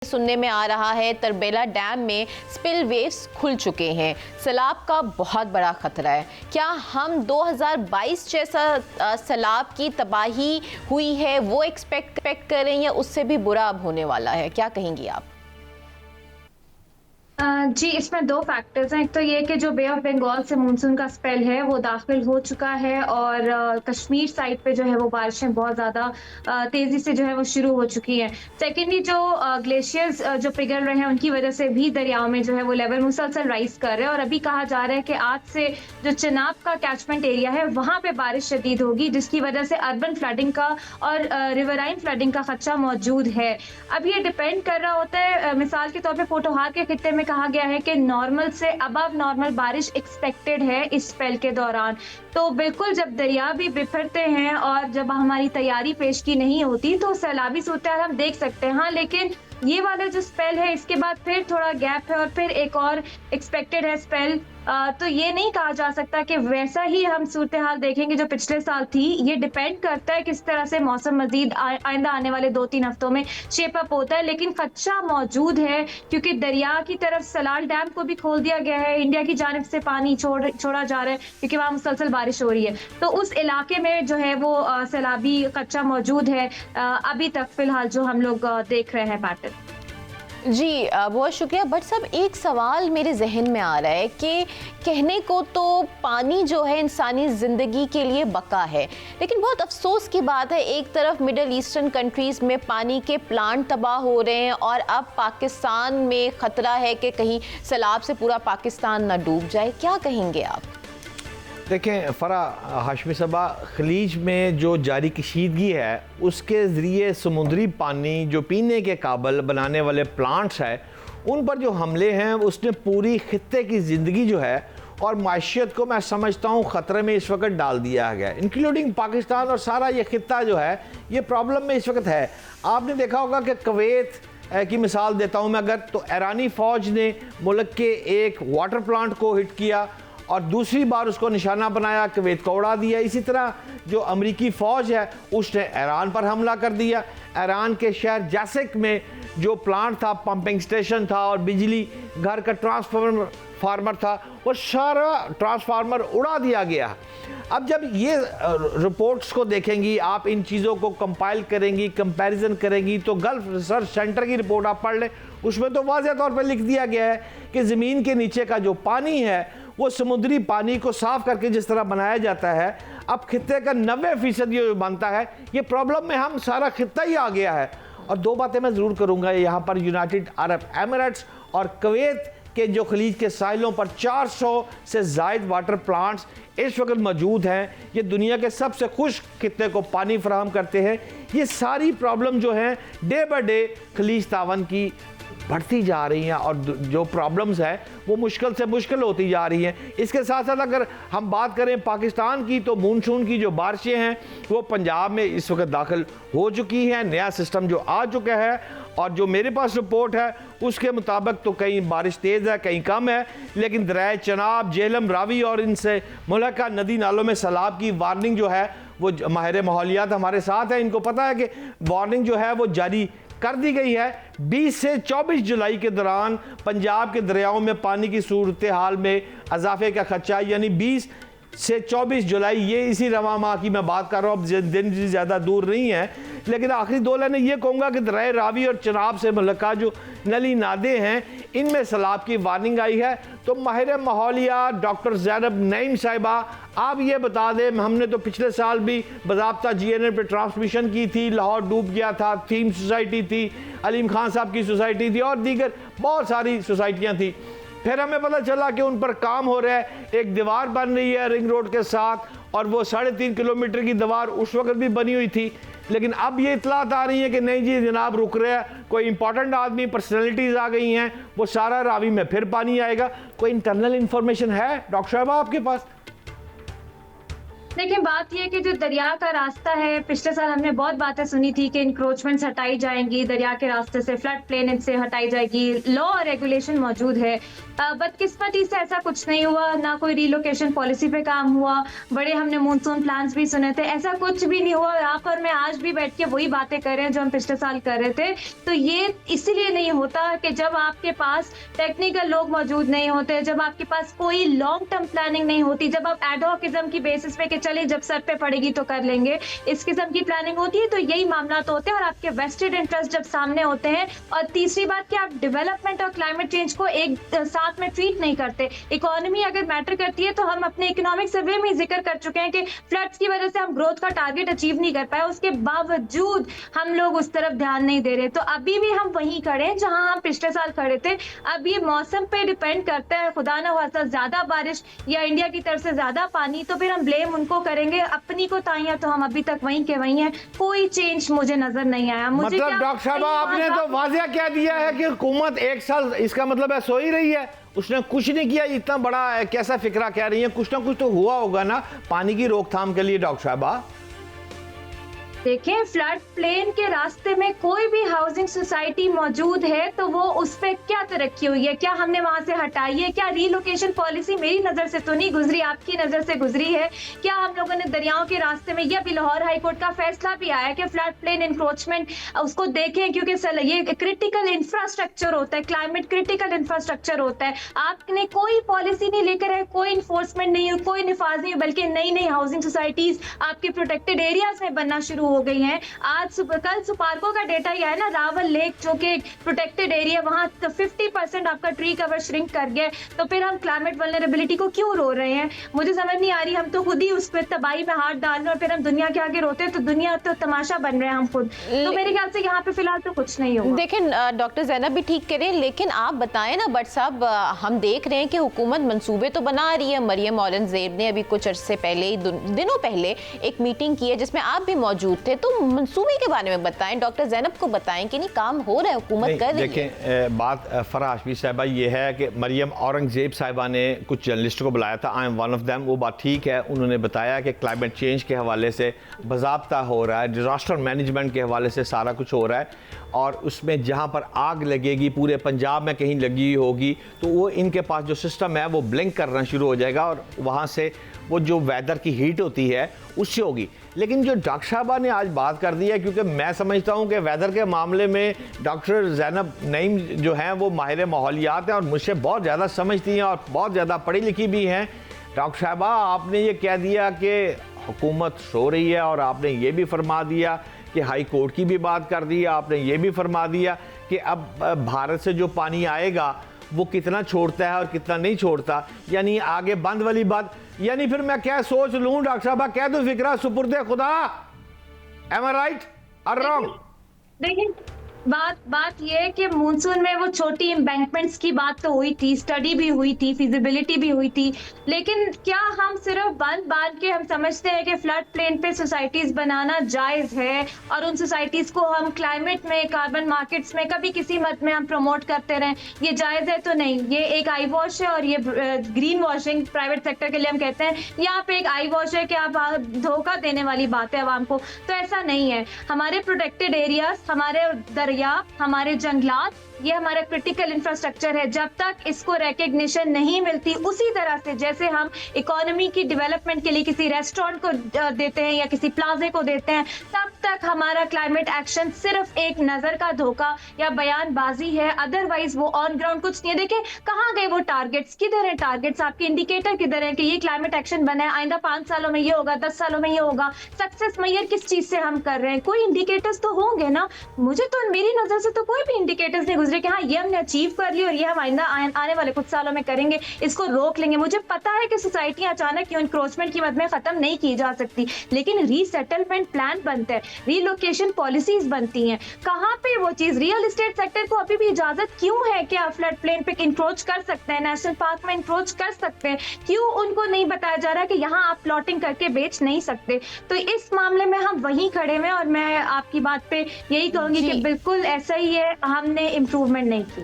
सुनने में आ रहा है तरबेला डैम में स्पिलवेज खुल चुके हैं, सैलाब का बहुत बड़ा खतरा है। क्या हम 2022 जैसा सैलाब की तबाही हुई है वो एक्सपेक्ट करें या उससे भी बुरा अब होने वाला है? क्या कहेंगी आप? जी, इसमें 2 फैक्टर्स हैं। एक तो ये कि जो बे ऑफ बंगाल से मानसून का स्पेल है वो दाखिल हो चुका है और कश्मीर साइड पे जो है वो बारिशें बहुत ज़्यादा तेज़ी से जो है वो शुरू हो चुकी हैं। सेकेंडली जो ग्लेशियर्स जो पिघल रहे हैं उनकी वजह से भी दरियाओं में जो है वो लेवल मुसलसल राइज़ कर रहे हैं और अभी कहा जा रहा है कि आज से जो चिनाब का कैचमेंट एरिया है वहाँ पे बारिश शदीद होगी, जिसकी वजह से अर्बन फ्लडिंग का और रिवराइन फ्लडिंग का खदशा मौजूद है। अब ये डिपेंड कर रहा होता है, मिसाल के तौर पे पोठोहार के खित्ते में कहा गया है कि नॉर्मल से अबव नॉर्मल बारिश एक्सपेक्टेड है इस स्पेल के दौरान। तो बिल्कुल जब दरिया भी बिफरते हैं और जब हमारी तैयारी पेश की नहीं होती तो सैलाबी सूरत-ए-हाल हम देख सकते हैं। हाँ, लेकिन ये वाला जो स्पेल है इसके बाद फिर थोड़ा गैप है और फिर एक और एक्सपेक्टेड है स्पेल। तो ये नहीं कहा जा सकता कि वैसा ही हम सूरत-ए-हाल देखेंगे जो पिछले साल थी। ये डिपेंड करता है किस तरह से मौसम मज़ीद आइंदा आने वाले 2-3 हफ्तों में शेप अप होता है, लेकिन खदशा मौजूद है क्योंकि दरिया की तरफ सलाल डैम को भी खोल दिया गया है। इंडिया की जानिब से पानी छोड़ा जा रहा है क्योंकि वहाँ मुसलसल बारिश हो रही है। तो उस इलाके में जो है वो सैलाबी खदशा मौजूद है अभी तक फ़िलहाल जो हम लोग देख रहे हैं पैटर्न। जी बहुत शुक्रिया। बट साहब, एक सवाल मेरे जहन में आ रहा है कि कहने को तो पानी जो है इंसानी ज़िंदगी के लिए बका है, लेकिन बहुत अफसोस की बात है, एक तरफ मिडल ईस्टर्न कंट्रीज़ में पानी के प्लांट तबाह हो रहे हैं और अब पाकिस्तान में ख़तरा है कि कहीं सैलाब से पूरा पाकिस्तान ना डूब जाए। क्या कहेंगे आप? देखें फ़रा हाशमी सबा, खलीज में जो जारी कशीदगी है उसके ज़रिए समुद्री पानी जो पीने के काबिल बनाने वाले प्लांट्स हैं उन पर जो हमले हैं उसने पूरी खित्ते की ज़िंदगी जो है और माशियत को मैं समझता हूँ ख़तरे में इस वक्त डाल दिया गया, इंक्लूडिंग पाकिस्तान और सारा ये खित्ता जो है ये प्रॉब्लम में इस वक्त है। आपने देखा होगा कि कुवैत की मिसाल देता हूँ मैं अगर, तो ईरानी फ़ौज ने मुल्क के एक वाटर प्लांट को हिट किया और दूसरी बार उसको निशाना बनाया, कुवैत को उड़ा दिया। इसी तरह जो अमरीकी फ़ौज है उसने ईरान पर हमला कर दिया। ईरान के शहर जैसिक में जो प्लांट था, पंपिंग स्टेशन था और बिजली घर का ट्रांसफार्मर था, वो सारा ट्रांसफार्मर उड़ा दिया गया। अब जब ये रिपोर्ट्स को देखेंगी आप, इन चीज़ों को कंपाइल करेंगी, कंपैरिजन करेंगी, तो गल्फ रिसर्च सेंटर की रिपोर्ट आप पढ़ लें, उसमें तो वाज़ेह तौर पर लिख दिया गया है कि ज़मीन के नीचे का जो पानी है वो समुद्री पानी को साफ करके जिस तरह बनाया जाता है, अब खित्ते का 90% ये बनता है, ये प्रॉब्लम में हम सारा खित्ता ही आ गया है। और 2 बातें मैं ज़रूर करूँगा यहाँ पर, यूनाइटेड अरब एमिरेट्स और कुवैत के जो खलीज के साहिलों पर 400 से ज़ायद वाटर प्लांट्स इस वक्त मौजूद हैं, ये दुनिया के सबसे खुश्क खित्ते को पानी फराहम करते हैं। ये सारी प्रॉब्लम जो हैं डे बाय डे खलीज तावन की बढ़ती जा रही हैं और जो प्रॉब्लम्स हैं वो मुश्किल से मुश्किल होती जा रही हैं। इसके साथ साथ अगर हम बात करें पाकिस्तान की, तो मानसून की जो बारिशें हैं वो पंजाब में इस वक्त दाखिल हो चुकी हैं, नया सिस्टम जो आ चुका है और जो मेरे पास रिपोर्ट है उसके मुताबिक तो कहीं बारिश तेज़ है, कहीं कम है, लेकिन दरिया चनाब, झेलम, रावी और इनसे मुल्का नदी नालों में सैलाब की वार्निंग जो है वो माहिर माहौलियात हमारे साथ हैं, इनको पता है कि वार्निंग जो है वो जारी कर दी गई है। 20 से 24 जुलाई के दौरान पंजाब के दरियाओं में पानी की सूरत हाल में इजाफे का खदशा, यानी 20 से 24 जुलाई, ये इसी रवा माह की मैं बात कर रहा हूँ, अब दिन ज़्यादा दूर नहीं है। लेकिन आखिरी 2 लाइनें ये कहूँगा कि दरिया रावी और चनाब से मुल्का जो नली नादे हैं इनमें सैलाब की वार्निंग आई है। तो माहिर माहौलियात डॉक्टर ज़ैनब नईम साहिबा, आप ये बता दें, हमने तो पिछले साल भी बाज़ाब्ता GNA पे ट्रांसमिशन की थी, लाहौर डूब गया था, थीम सोसाइटी थी, अलीम खान साहब की सोसाइटी थी और दीगर बहुत सारी सोसाइटियाँ थी। फिर हमें पता चला कि उन पर काम हो रहा है, एक दीवार बन रही है रिंग रोड के साथ और वो 3.5 किलोमीटर की दीवार उस वक्त भी बनी हुई थी, लेकिन अब ये इतलात आ रही है कि नहीं जी जनाब रुक रहा है, कोई इंपॉर्टेंट आदमी, पर्सनैलिटीज़ आ गई हैं, वो सारा रावी में फिर पानी आएगा। कोई इंटरनल इंफॉर्मेशन है डॉक्टर साहब आपके पास? देखिए, बात ये है कि जो दरिया का रास्ता है, पिछले साल हमने बहुत बातें सुनी थी कि इंक्रोचमेंट्स हटाई जाएंगी, दरिया के रास्ते से फ्लड प्लेन से हटाई जाएगी, लॉ और रेगुलेशन मौजूद है। बदकिस्मती से ऐसा कुछ नहीं हुआ, ना कोई रिलोकेशन पॉलिसी पे काम हुआ। बड़े हमने मॉनसून प्लान्स भी सुने थे, ऐसा कुछ भी नहीं हुआ। आप और मैं आज भी बैठ के वही बातें कर रहे हैं जो हम पिछले साल कर रहे थे। तो ये इसीलिए नहीं होता कि जब आपके पास टेक्निकल लोग मौजूद नहीं होते, जब आपके पास कोई लॉन्ग टर्म प्लानिंग नहीं होती, जब आप एडहॉकिज्म की बेसिस पे चले जब सर पे पड़ेगी तो कर लेंगे, इस किस्म की प्लानिंग होती है, तो यही मामला तो होते हैं और आपके वेस्टेड इंटरेस्ट जब सामने होते हैं। और तीसरी बात कि आप डेवलपमेंट और क्लाइमेट चेंज को एक साथ में ट्रीट नहीं करते। इकोनॉमी अगर मैटर करती है तो हम अपने इकोनॉमिक सर्वे में जिक्र कर चुके हैं कि फ्लड्स की वजह से हम ग्रोथ का टारगेट अचीव नहीं कर पाए, उसके बावजूद हम लोग उस तरफ ध्यान नहीं दे रहे। तो अभी भी हम वहीं खड़े हैं जहां हम पिछले साल खड़े थे। अब ये मौसम पे डिपेंड करता है, खुदा ना खास्ता ज्यादा बारिश या इंडिया की तरफ से ज्यादा पानी, तो फिर हम ब्लेम उनको करेंगे, अपनी को ताइया तो हम अभी तक वहीं के वहीं हैं। कोई चेंज मुझे नजर नहीं आया। मुझे मतलब डॉक्टर साहब आपने तो वाजिया कह दिया है कि हुकूमत एक साल, इसका मतलब है सो ही रही है, उसने कुछ नहीं किया। इतना बड़ा कैसा फिक्रा कह रही है, कुछ ना कुछ तो हुआ होगा ना पानी की रोकथाम के लिए डॉक्टर साहबा। देखें, फ्लड प्लेन के रास्ते में कोई भी हाउसिंग सोसाइटी मौजूद है तो वो उस पर क्या तरक्की हुई है, क्या हमने वहां से हटाई है, क्या रीलोकेशन पॉलिसी मेरी नजर से तो नहीं गुजरी, आपकी नजर से गुजरी है, क्या हम लोगों ने दरियाओं के रास्ते में, यह भी लाहौर हाईकोर्ट का फैसला भी आया कि फ्लड प्लेन इंक्रोचमेंट उसको देखें, क्योंकि ये क्रिटिकल इंफ्रास्ट्रक्चर होता है, क्लाइमेट क्रिटिकल इंफ्रास्ट्रक्चर होता है। आपने कोई पॉलिसी नहीं लेकर है, कोई इन्फोर्समेंट नहीं, कोई निफाज नहीं, बल्कि नई नई हाउसिंग सोसाइटीज आपके प्रोटेक्टेड एरियाज में बनना शुरू हो गई हैं। आज कल सुपार्को का डेटा यह है ना, रावल लेक जो कि प्रोटेक्टेड एरिया, वहां तो 50% आपका ट्री कवर श्रिंक कर गया। तो फिर हम क्लाइमेट वल्नरेबिलिटी को क्यों रो रहे हैं, मुझे समझ नहीं आ रही। हम तो खुद ही उस पर तबाही में हाथ डाल रहे हैं और फिर हम दुनिया के आगे रोते हैं, तो दुनिया तो तमाशा बन रहे हैं हम खुद। तो मेरे ख्याल से यहाँ पे फिलहाल तो कुछ नहीं होगा। देखें, डॉक्टर ज़ैनब भी ठीक करें, लेकिन आप बताएं ना बट साहब, हम देख रहे हैं कि हुकूमत मंसूबे तो बना रही है। मरियम औरंगजेब ने अभी कुछ अरसे पहले, दिनों पहले एक मीटिंग की है जिसमें आप भी मौजूद थे, तो मंसूबे के बारे में बताएं, डॉक्टर ज़ैनब को बताएं कि नहीं काम हो रहा है, हुकूमत कर रही है। देखें, बात फराह हाशमी साहिबा ये है कि मरियम औरंगजेब साहिबा ने कुछ जर्नलिस्ट को बुलाया था, I am one of them, वो बात ठीक है। उन्होंने बताया कि क्लाइमेट चेंज के हवाले से बाज़ाब्ता हो रहा है, डिज़ास्टर मैनेजमेंट के हवाले से सारा कुछ हो रहा है, और उसमें जहाँ पर आग लगेगी, पूरे पंजाब में कहीं लगी होगी, तो वो इनके पास जो सिस्टम है वो ब्लिंक करना शुरू हो जाएगा और वहाँ से वो जो वेदर की हीट होती है उससे होगी। लेकिन जो डॉक्टर साहबा ने आज बात कर दी है, क्योंकि मैं समझता हूँ कि वेदर के मामले में डॉक्टर ज़ैनब नईम जो हैं वो माहिर माहौलियात हैं और मुझसे बहुत ज़्यादा समझती हैं और बहुत ज़्यादा पढ़ी लिखी भी हैं। डॉक्टर साहबा, आपने ये कह दिया कि हुकूमत सो रही है और आपने ये भी फरमा दिया कि हाई कोर्ट की भी बात कर दी, आपने ये भी फरमा दिया कि अब भारत से जो पानी आएगा वो कितना छोड़ता है और कितना नहीं छोड़ता, यानी आगे बंद वाली बात। यानी फिर मैं क्या सोच लूं डॉक्टर साहबा, कह दूं फिक्रा सुपुर्दे खुदा, एम आई राइट और रॉन्ग? देखिए, बात ये है कि मानसून में वो छोटी एम्बैंकमेंट्स की बात तो हुई थी, स्टडी भी हुई थी, फिजिबिलिटी भी हुई थी, लेकिन क्या हम सिर्फ बांध के हम समझते हैं कि फ्लड प्लेन पे सोसाइटीज बनाना जायज है और उन सोसाइटीज को हम क्लाइमेट में, कार्बन मार्केट्स में कभी किसी मत में हम प्रमोट करते रहें, ये जायज है? तो नहीं, ये एक आई वॉश है और ये ग्रीन वॉशिंग प्राइवेट सेक्टर के लिए हम कहते हैं, यहाँ पे एक आई वॉश है कि आप धोखा देने वाली बात है आवाम को। तो ऐसा नहीं है। हमारे प्रोटेक्टेड एरियाज, हमारे दरिया, हमारे जंगलात, ये हमारा क्रिटिकल इंफ्रास्ट्रक्चर है। जब तक इसको रिकॉग्निशन नहीं मिलती, उसी तरह से जैसे हम इकोनॉमी की डेवलपमेंट के लिए किसी रेस्टोरेंट को देते हैं या किसी प्लाजे को देते हैं, तब तक हमारा क्लाइमेट एक्शन सिर्फ एक नजर का धोखा या बयानबाजी है, अदरवाइज वो ऑन ग्राउंड कुछ नहीं है। देखें कहाँ गए वो टारगेट्स, किधर है टारगेट्स, आपके इंडिकेटर किधर है कि ये क्लाइमेट एक्शन बना है, आइंदा 5 सालों में ये होगा, 10 सालों में ये होगा, सक्सेस मेजर किस चीज से हम कर रहे हैं? कोई इंडिकेटर्स तो होंगे ना। मुझे तो, मेरी नजर से तो कोई भी इंडिकेटर्स नहीं गुजरे कि हाँ ये हमने अचीव कर लिया और ये हम आइंदा आने वाले कुछ सालों में करेंगे, इसको रोक लेंगे। मुझे पता है कि सोसाइटियां अचानक क्यों इंक्रोचमेंट की मद में खत्म नहीं की जा सकती, लेकिन रीसेटलमेंट प्लान बनते हैं, रीलोकेशन पॉलिसीज बनती हैं। कहाँ पे वो चीज? रियल एस्टेट सेक्टर को अभी भी इजाजत क्यों है कि आप फ्लड प्लेन पे इंक्रोच कर सकते हैं, नेशनल पार्क में इंक्रोच कर सकते हैं? क्यों उनको नहीं बताया जा रहा कि यहाँ आप प्लॉटिंग करके बेच नहीं सकते? तो इस मामले में हम वहीं खड़े हैं और मैं आपकी बात पे यही कहूंगी कि बिल्कुल ऐसा ही है, हमने इम्प्रूवमेंट नहीं की।